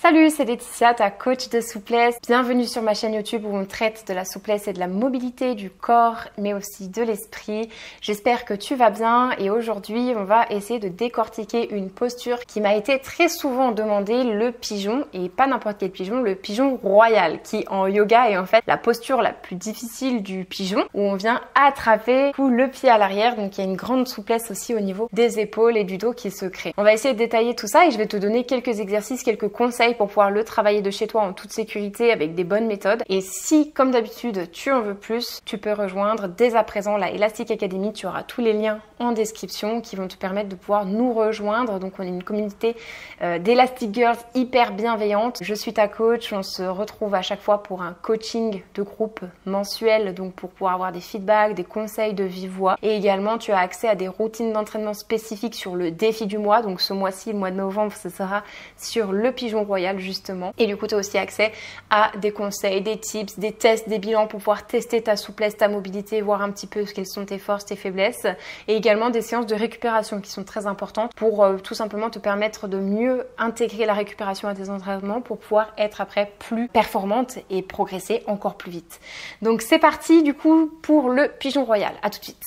Salut, c'est Laetitia, ta coach de souplesse. Bienvenue sur ma chaîne YouTube où on traite de la souplesse et de la mobilité du corps, mais aussi de l'esprit. J'espère que tu vas bien et aujourd'hui, on va essayer de décortiquer une posture qui m'a été très souvent demandée, le pigeon, et pas n'importe quel pigeon, le pigeon royal, qui en yoga est en fait la posture la plus difficile du pigeon, où on vient attraper le pied à l'arrière, donc il y a une grande souplesse aussi au niveau des épaules et du dos qui se crée. On va essayer de détailler tout ça et je vais te donner quelques exercices, quelques conseils pour pouvoir le travailler de chez toi en toute sécurité avec des bonnes méthodes. Et si, comme d'habitude, tu en veux plus, tu peux rejoindre dès à présent la Elastic Academy. Tu auras tous les liens en description qui vont te permettre de pouvoir nous rejoindre. Donc on est une communauté d'Elastic Girls hyper bienveillante. Je suis ta coach, on se retrouve à chaque fois pour un coaching de groupe mensuel, donc pour pouvoir avoir des feedbacks, des conseils de vive voix. Et également, tu as accès à des routines d'entraînement spécifiques sur le défi du mois. Donc ce mois-ci, le mois de novembre, ce sera sur le pigeon royal justement. Et du coup, tu as aussi accès à des conseils, des tips, des tests, des bilans pour pouvoir tester ta souplesse, ta mobilité, voir un petit peu quelles sont tes forces, tes faiblesses. Et également des séances de récupération qui sont très importantes pour tout simplement te permettre de mieux intégrer la récupération à tes entraînements pour pouvoir être après plus performante et progresser encore plus vite. Donc c'est parti du coup pour le pigeon royal. À tout de suite.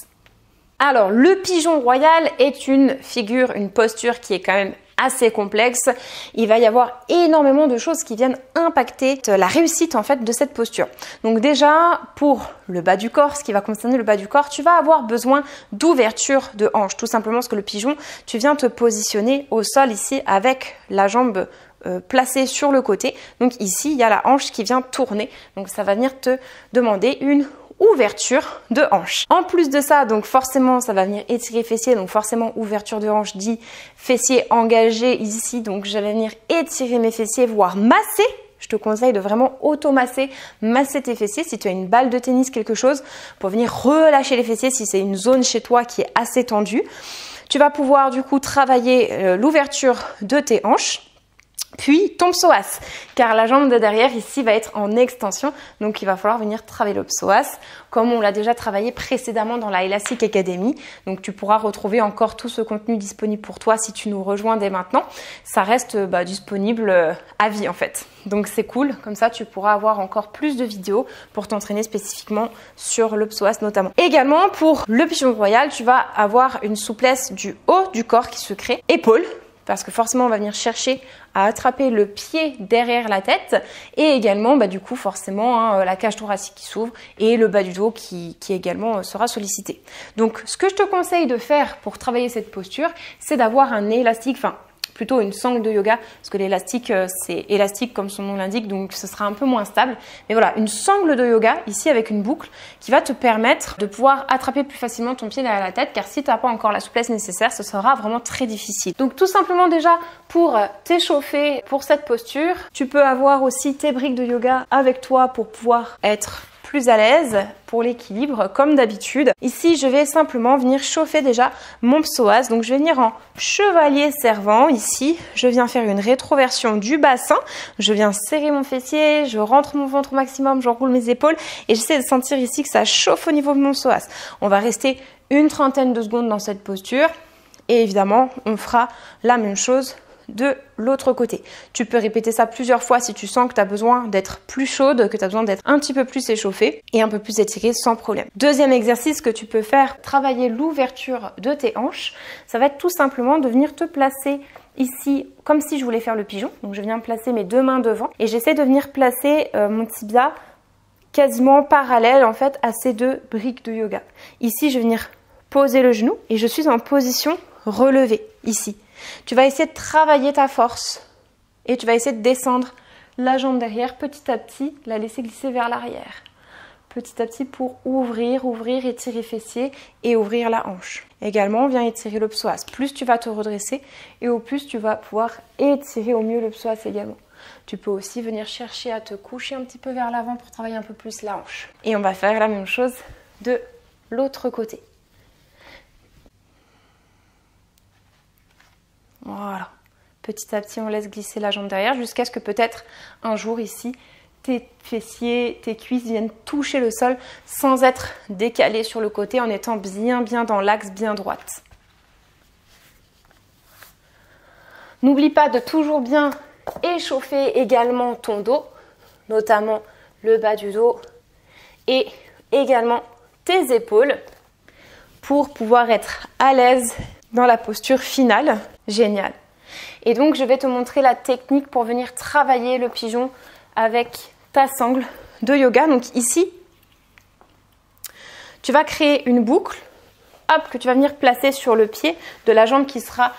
Alors, le pigeon royal est une figure, une posture qui est quand même assez complexe. Il va y avoir énormément de choses qui viennent impacter la réussite en fait de cette posture. Donc déjà, pour le bas du corps, ce qui va concerner le bas du corps, tu vas avoir besoin d'ouverture de hanche. Tout simplement parce que le pigeon, tu viens te positionner au sol ici avec la jambe placée sur le côté. Donc ici, il y a la hanche qui vient tourner. Donc ça va venir te demander une ouverture de hanche. En plus de ça, donc forcément, ça va venir étirer fessier. Donc forcément, ouverture de hanche dit fessier engagé ici. Donc je vais venir étirer mes fessiers, voire masser. Je te conseille de vraiment auto-masser, masser tes fessiers. Si tu as une balle de tennis, quelque chose, pour venir relâcher les fessiers si c'est une zone chez toi qui est assez tendue. Tu vas pouvoir du coup travailler l'ouverture de tes hanches. Puis ton psoas, car la jambe de derrière ici va être en extension, donc il va falloir venir travailler le psoas, comme on l'a déjà travaillé précédemment dans la Elastic Academy. Donc tu pourras retrouver encore tout ce contenu disponible pour toi si tu nous rejoins dès maintenant. Ça reste disponible à vie en fait. Donc c'est cool, comme ça tu pourras avoir encore plus de vidéos pour t'entraîner spécifiquement sur le psoas notamment. Également pour le pigeon royal, tu vas avoir une souplesse du haut du corps qui se crée, épaules, parce que forcément on va venir chercher à attraper le pied derrière la tête et également du coup forcément la cage thoracique qui s'ouvre et le bas du dos qui également sera sollicité. Donc ce que je te conseille de faire pour travailler cette posture, c'est d'avoir un élastique, plutôt une sangle de yoga, parce que l'élastique, c'est élastique comme son nom l'indique, donc ce sera un peu moins stable. Mais voilà, une sangle de yoga, ici avec une boucle, qui va te permettre de pouvoir attraper plus facilement ton pied derrière la tête, car si tu n'as pas encore la souplesse nécessaire, ce sera vraiment très difficile. Donc tout simplement déjà, pour t'échauffer pour cette posture, tu peux avoir aussi tes briques de yoga avec toi pour pouvoir être plus à l'aise pour l'équilibre comme d'habitude. Ici, je vais simplement venir chauffer déjà mon psoas. Donc, je vais venir en chevalier servant. Ici, je viens faire une rétroversion du bassin. Je viens serrer mon fessier, je rentre mon ventre au maximum, j'enroule mes épaules et j'essaie de sentir ici que ça chauffe au niveau de mon psoas. On va rester une trentaine de secondes dans cette posture et évidemment, on fera la même chose de l'autre côté. Tu peux répéter ça plusieurs fois si tu sens que tu as besoin d'être plus chaude, que tu as besoin d'être un petit peu plus échauffée et un peu plus étirée sans problème. Deuxième exercice que tu peux faire, travailler l'ouverture de tes hanches, ça va être tout simplement de venir te placer ici comme si je voulais faire le pigeon. Donc je viens placer mes deux mains devant et j'essaie de venir placer mon tibia quasiment parallèle en fait à ces deux briques de yoga. Ici, je vais venir poser le genou et je suis en position relevée ici. Tu vas essayer de travailler ta force et tu vas essayer de descendre la jambe derrière petit à petit, la laisser glisser vers l'arrière. Petit à petit pour ouvrir, étirer fessier et ouvrir la hanche. Également, on vient étirer le psoas. Plus tu vas te redresser et au plus tu vas pouvoir étirer au mieux le psoas également. Tu peux aussi venir chercher à te coucher un petit peu vers l'avant pour travailler un peu plus la hanche. Et on va faire la même chose de l'autre côté. Voilà, petit à petit on laisse glisser la jambe derrière jusqu'à ce que peut-être un jour ici tes fessiers, tes cuisses viennent toucher le sol sans être décalés sur le côté en étant bien dans l'axe, bien droite. N'oublie pas de toujours bien échauffer également ton dos, notamment le bas du dos et également tes épaules pour pouvoir être à l'aise dans la posture finale. Génial. Et donc, je vais te montrer la technique pour venir travailler le pigeon avec ta sangle de yoga. Donc ici, tu vas créer une boucle, hop, que tu vas venir placer sur le pied de la jambe qui sera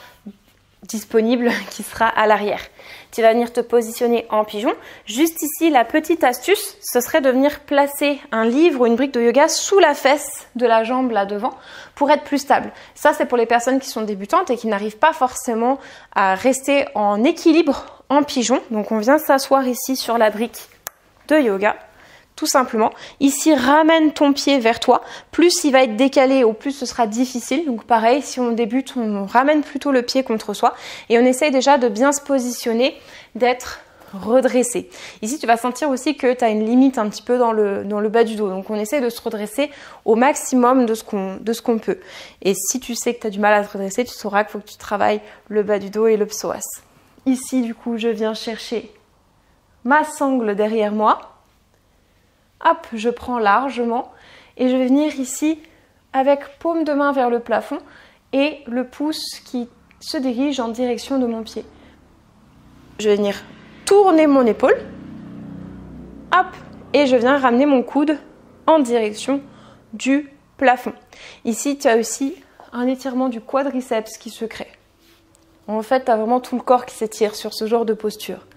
disponible, qui sera à l'arrière. Tu vas venir te positionner en pigeon. Juste ici, la petite astuce, ce serait de venir placer un livre ou une brique de yoga sous la fesse de la jambe là devant pour être plus stable. Ça, c'est pour les personnes qui sont débutantes et qui n'arrivent pas forcément à rester en équilibre en pigeon. Donc, on vient s'asseoir ici sur la brique de yoga. Tout simplement. Ici, ramène ton pied vers toi. Plus il va être décalé, au plus ce sera difficile. Donc pareil, si on débute, on ramène plutôt le pied contre soi. Et on essaye déjà de bien se positionner, d'être redressé. Ici, tu vas sentir aussi que tu as une limite un petit peu dans le bas du dos. Donc on essaye de se redresser au maximum de ce qu'on peut. Et si tu sais que tu as du mal à te redresser, tu sauras qu'il faut que tu travailles le bas du dos et le psoas. Ici, du coup, je viens chercher ma sangle derrière moi. Hop, je prends largement et je vais venir ici avec paume de main vers le plafond et le pouce qui se dirige en direction de mon pied. Je vais venir tourner mon épaule, hop, et je viens ramener mon coude en direction du plafond. Ici, tu as aussi un étirement du quadriceps qui se crée. En fait, tu as vraiment tout le corps qui s'étire sur ce genre de posture.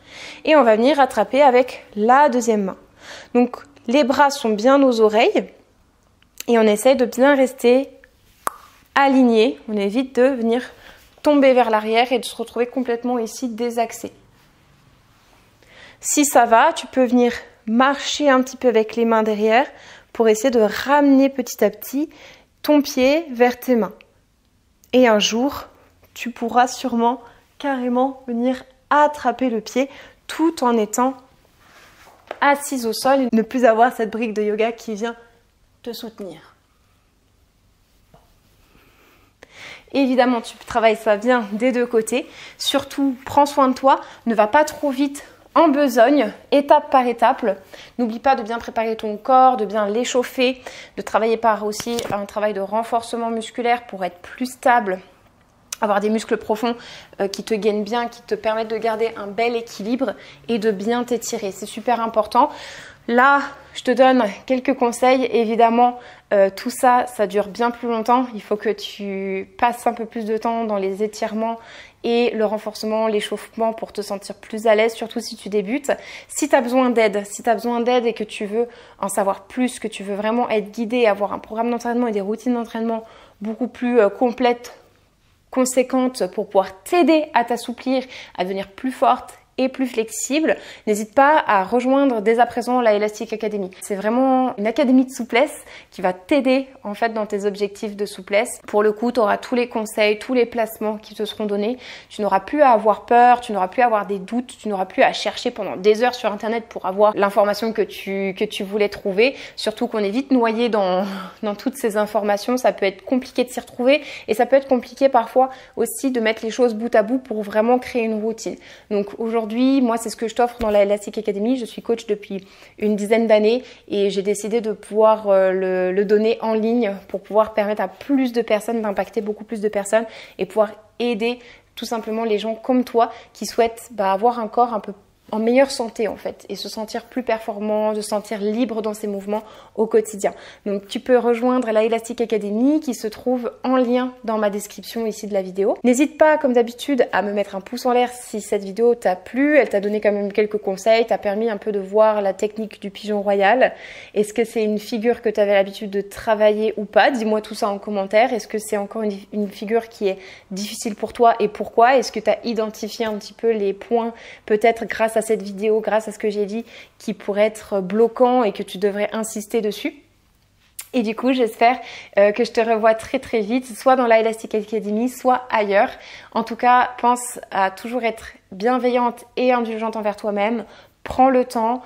Et on va venir attraper avec la deuxième main. Donc, les bras sont bien aux oreilles et on essaye de bien rester aligné. On évite de venir tomber vers l'arrière et de se retrouver complètement ici désaxé. Si ça va, tu peux venir marcher un petit peu avec les mains derrière pour essayer de ramener petit à petit ton pied vers tes mains. Et un jour, tu pourras sûrement carrément venir attraper le pied tout en étant assise au sol et ne plus avoir cette brique de yoga qui vient te soutenir. Évidemment, tu travailles ça bien des deux côtés. Surtout, prends soin de toi. Ne va pas trop vite en besogne, étape par étape. N'oublie pas de bien préparer ton corps, de bien l'échauffer, de travailler par aussi un travail de renforcement musculaire pour être plus stable. Avoir des muscles profonds qui te gainent bien, qui te permettent de garder un bel équilibre et de bien t'étirer. C'est super important. Là, je te donne quelques conseils. Évidemment, tout ça, ça dure bien plus longtemps. Il faut que tu passes un peu plus de temps dans les étirements et le renforcement, l'échauffement pour te sentir plus à l'aise, surtout si tu débutes. Si tu as besoin d'aide, et que tu veux en savoir plus, que tu veux vraiment être guidé, avoir un programme d'entraînement et des routines d'entraînement beaucoup plus complètes, conséquentes pour pouvoir t'aider à t'assouplir, à devenir plus forte et plus flexible, n'hésite pas à rejoindre dès à présent la Elastic Academy. C'est vraiment une académie de souplesse qui va t'aider en fait dans tes objectifs de souplesse. Pour le coup, tu auras tous les conseils, tous les placements qui te seront donnés. Tu n'auras plus à avoir peur, tu n'auras plus à avoir des doutes, tu n'auras plus à chercher pendant des heures sur internet pour avoir l'information que tu voulais trouver. Surtout qu'on est vite noyé dans toutes ces informations. Ça peut être compliqué de s'y retrouver et ça peut être compliqué parfois aussi de mettre les choses bout à bout pour vraiment créer une routine. Donc aujourd'hui, moi, c'est ce que je t'offre dans la Elastic Academy. Je suis coach depuis une dizaine d'années et j'ai décidé de pouvoir le donner en ligne pour pouvoir permettre à plus de personnes d'impacter beaucoup plus de personnes et pouvoir aider tout simplement les gens comme toi qui souhaitent avoir un corps un peu en meilleure santé en fait et se sentir plus performant, se sentir libre dans ses mouvements au quotidien. Donc tu peux rejoindre la Elastic Academy qui se trouve en lien dans ma description ici de la vidéo. N'hésite pas comme d'habitude à me mettre un pouce en l'air si cette vidéo t'a plu, elle t'a donné quand même quelques conseils, t'a permis un peu de voir la technique du pigeon royal. Est-ce que c'est une figure que tu avais l'habitude de travailler ou pas? Dis-moi tout ça en commentaire. Est-ce que c'est encore une figure qui est difficile pour toi et pourquoi? Est-ce que tu as identifié un petit peu les points peut-être grâce à cette vidéo, grâce à ce que j'ai dit, qui pourrait être bloquant et que tu devrais insister dessus? Et du coup, j'espère que je te revois très très vite, soit dans la Elastic Academy, soit ailleurs. En tout cas, pense à toujours être bienveillante et indulgente envers toi-même. Prends le temps,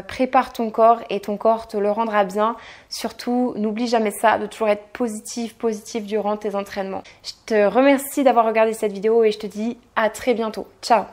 prépare ton corps et ton corps te le rendra bien. Surtout, n'oublie jamais ça, de toujours être positif durant tes entraînements. Je te remercie d'avoir regardé cette vidéo et je te dis à très bientôt. Ciao!